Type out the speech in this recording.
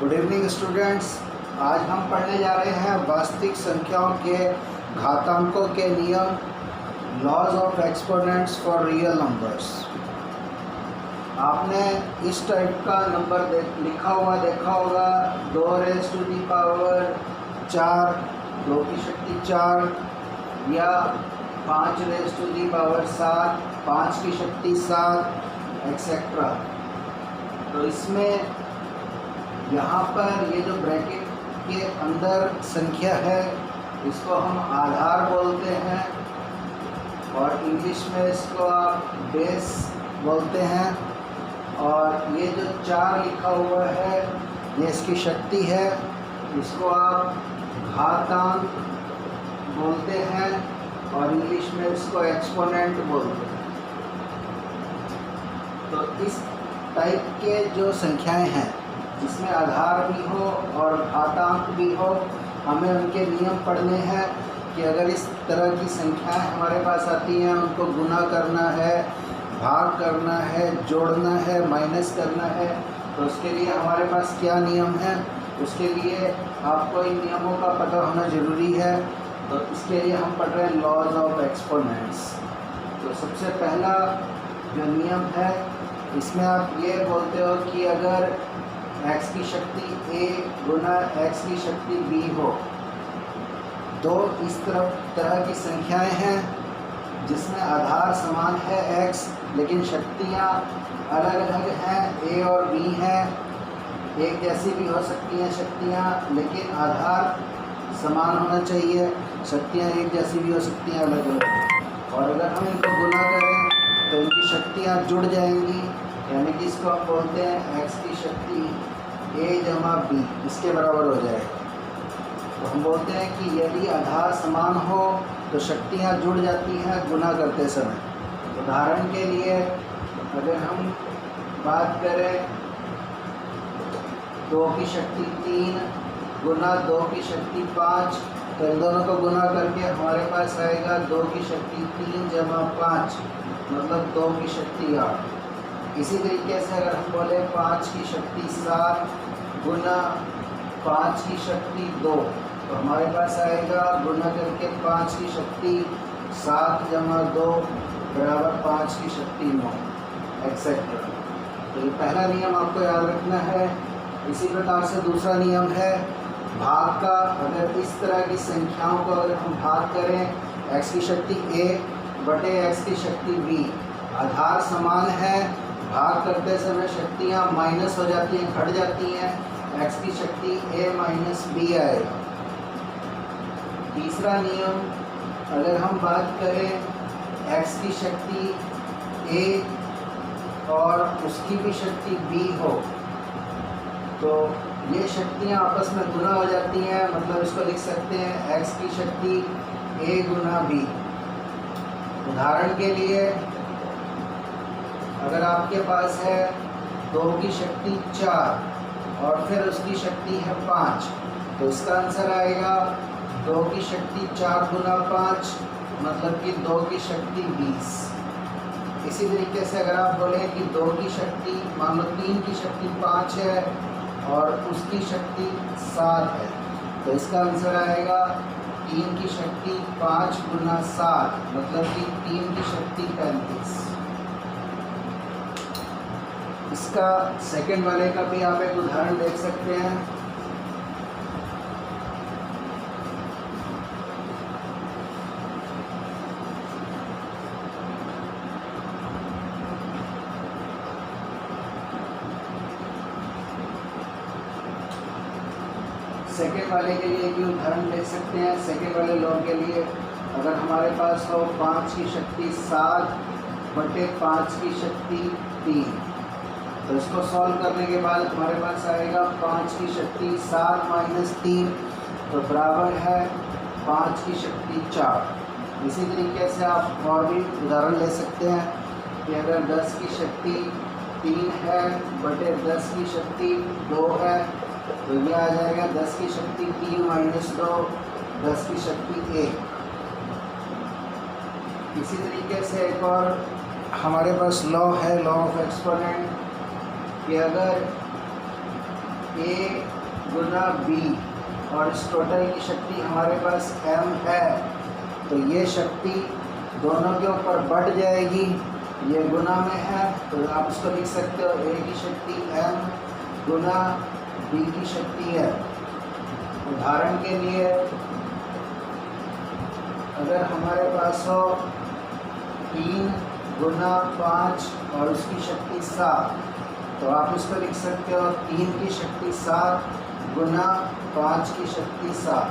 Good evening students. आज हम पढ़ने जा रहे हैं वास्तविक संख्याओं के घातांकों के नियम, laws of exponents for real numbers. आपने इस टाइप का नंबर लिखा हुआ देखा होगा, 2 रेज़ टू दी पावर 4, 2 की शक्ति 4, या 5 रेज़ टू दी पावर 7, 5 की शक्ति 7 एक्सेट्रा। तो इसमें यहाँ पर ये जो ब्रैकेट के अंदर संख्या है इसको हम आधार बोलते हैं, और इंग्लिश में इसको आप बेस बोलते हैं। और ये जो 4 लिखा हुआ है ये इसकी शक्ति है, इसको आप घातांक बोलते हैं, और इंग्लिश में इसको एक्सपोनेंट बोलते हैं। तो इस टाइप के जो संख्याएं हैं जिसमें आधार भी हो और घातांक भी हो, हमें उनके नियम पढ़ने हैं कि अगर इस तरह की संख्याएं हमारे पास आती हैं, उनको गुना करना है, भाग करना है, जोड़ना है, माइनस करना है, तो उसके लिए हमारे पास क्या नियम है, उसके लिए आपको इन नियमों का पता होना ज़रूरी है। तो इसके लिए हम पढ़ रहे हैं लॉज ऑफ एक्सपोनेंट्स। तो सबसे पहला जो नियम है इसमें आप ये बोलते हो कि अगर x की शक्ति a गुना x की शक्ति b हो, तो इस तरह की संख्याएं हैं जिसमें आधार समान है x, लेकिन शक्तियां अलग अलग हैं, a और b हैं। एक जैसी भी हो सकती हैं शक्तियां, लेकिन आधार समान होना चाहिए। शक्तियां एक जैसी भी हो सकती हैं, अलग अलग। और अगर हम इनको गुना करें तो इनकी शक्तियां जुड़ जाएंगी, यानी कि इसको हम बोलते हैं x की शक्ति a जमा b इसके बराबर हो जाएगा। तो हम बोलते हैं कि यदि आधार समान हो तो शक्तियां जुड़ जाती हैं गुना करते समय। उदाहरण के लिए अगर हम बात करें 2 की शक्ति 3 गुना 2 की शक्ति 5, तो इन दोनों को गुना करके हमारे पास आएगा 2 की शक्ति 3 जमा 5, मतलब 2 की शक्ति 8। इसी तरीके से अगर हम बोले 5 की शक्ति 7 गुना 5 की शक्ति 2, तो हमारे पास आएगा गुना करके 5 की शक्ति 7 जमा 2 बराबर 5 की शक्ति 9 एक्सेट्रा। तो ये पहला नियम आपको याद रखना है। इसी प्रकार से दूसरा नियम है भाग का। अगर इस तरह की संख्याओं को अगर हम भाग करें, x की शक्ति a बटे x की शक्ति b, आधार समान है, भाग करते समय शक्तियाँ माइनस हो जाती हैं, घट जाती हैं, x की शक्ति a माइनस b आएगा। तीसरा नियम, अगर हम बात करें x की शक्ति a और उसकी भी शक्ति b हो, तो ये शक्तियाँ आपस में गुना हो जाती हैं, मतलब इसको लिख सकते हैं x की शक्ति a गुना b। उदाहरण के लिए अगर आपके पास है 2 की शक्ति 4 और फिर उसकी शक्ति है 5, तो इसका आंसर आएगा 2 की शक्ति 4 गुना 5, मतलब कि 2 की शक्ति 20। इसी तरीके से अगर आप बोलें कि 2 की शक्ति, मान लो 3 की शक्ति 5 है और उसकी शक्ति 7 है, तो इसका आंसर आएगा 3 की शक्ति 5 गुना 7, मतलब कि 3 की शक्ति 35। इसका सेकंड वाले का भी आप एक उदाहरण देख सकते हैं। सेकेंड वाले के लिए भी उदाहरण देख सकते हैं। सेकेंड वाले लॉ के लिए अगर हमारे पास हो 5 की शक्ति 7 बटे 5 की शक्ति 3, तो इसको सॉल्व करने के बाद हमारे पास आएगा 5 की शक्ति 7 माइनस 3, तो बराबर है 5 की शक्ति 4। इसी तरीके से आप और भी उदाहरण ले सकते हैं कि अगर 10 की शक्ति 3 है बटे 10 की शक्ति 2 है, तो ये आ जाएगा 10 की शक्ति 3 माइनस 2, 10 की शक्ति 1। इसी तरीके से एक और हमारे पास लॉ है, लॉ ऑफ एक्सपोनेंट, कि अगर A गुना B और इस टोटल की शक्ति हमारे पास M है, तो ये शक्ति दोनों के ऊपर बढ़ जाएगी। ये गुना में है तो आप इसको लिख सकते हो A की शक्ति M गुना B की शक्ति है। उदाहरण के लिए अगर हमारे पास हो 3 गुना 5 और उसकी शक्ति 7, तो आप इसको लिख सकते हो 3 की शक्ति 7 गुना 5 की शक्ति 7।